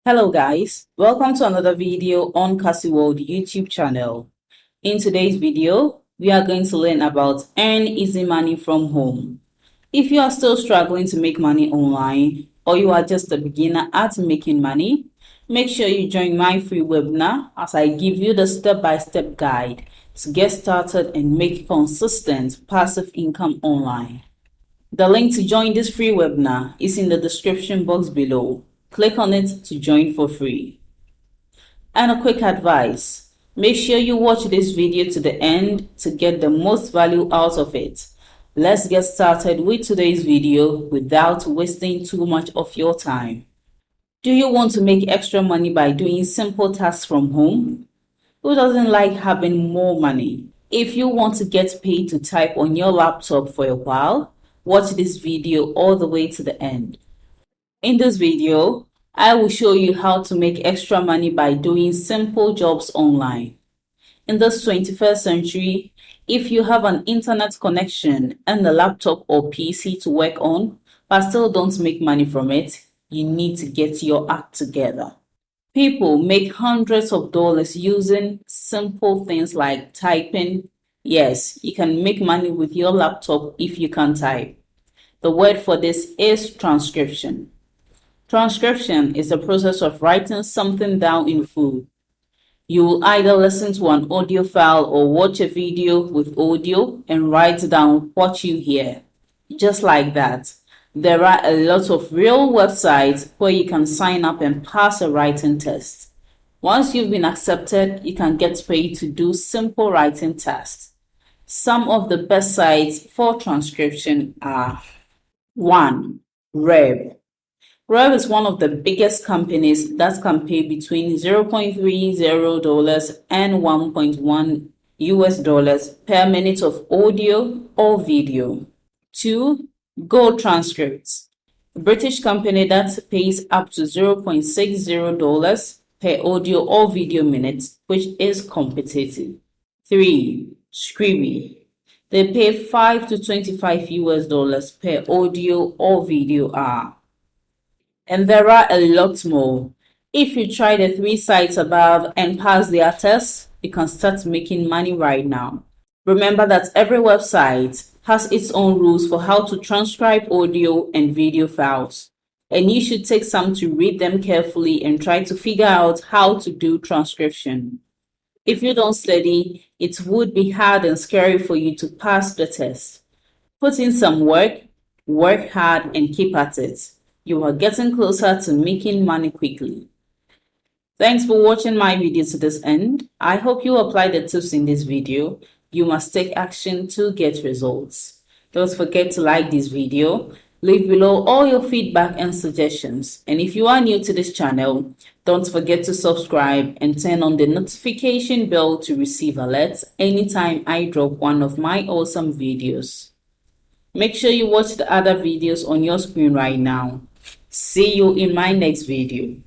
Hello guys, welcome to another video on Cassy World YouTube channel. In today's video, we are going to learn about earn easy money from home. If you are still struggling to make money online or you are just a beginner at making money, make sure you join my free webinar as I give you the step-by-step guide to get started and make consistent passive income online. The link to join this free webinar is in the description box below. Click on it to join for free. And a quick advice, make sure you watch this video to the end to get the most value out of it. Let's get started with today's video without wasting too much of your time. Do you want to make extra money by doing simple tasks from home? Who doesn't like having more money? If you want to get paid to type on your laptop for a while, watch this video all the way to the end. In this video, I will show you how to make extra money by doing simple jobs online. In this 21st century, if you have an internet connection and a laptop or PC to work on, but still don't make money from it, you need to get your act together. People make hundreds of dollars using simple things like typing. Yes, you can make money with your laptop if you can type. The word for this is transcription. Transcription is the process of writing something down in full. You will either listen to an audio file or watch a video with audio and write down what you hear. Just like that. There are a lot of real websites where you can sign up and pass a writing test. Once you've been accepted, you can get paid to do simple writing tasks. Some of the best sites for transcription are 1. Rev. Rev is one of the biggest companies that can pay between $0.30 and $1.1 per minute of audio or video. 2. Go Transcripts, a British company that pays up to $0.60 per audio or video minute, which is competitive. 3. Scribby. They pay $5 to $25 per audio or video hour. And there are a lot more. If you try the 3 sites above and pass their tests, you can start making money right now. Remember that every website has its own rules for how to transcribe audio and video files. And you should take some to read them carefully and try to figure out how to do transcription. If you don't study, it would be hard and scary for you to pass the test. Put in some work hard, and keep at it. You are getting closer to making money quickly. Thanks for watching my video to this end. I hope you apply the tips in this video. You must take action to get results. Don't forget to like this video. Leave below all your feedback and suggestions. And if you are new to this channel, don't forget to subscribe and turn on the notification bell to receive alerts anytime I drop one of my awesome videos. Make sure you watch the other videos on your screen right now. See you in my next video.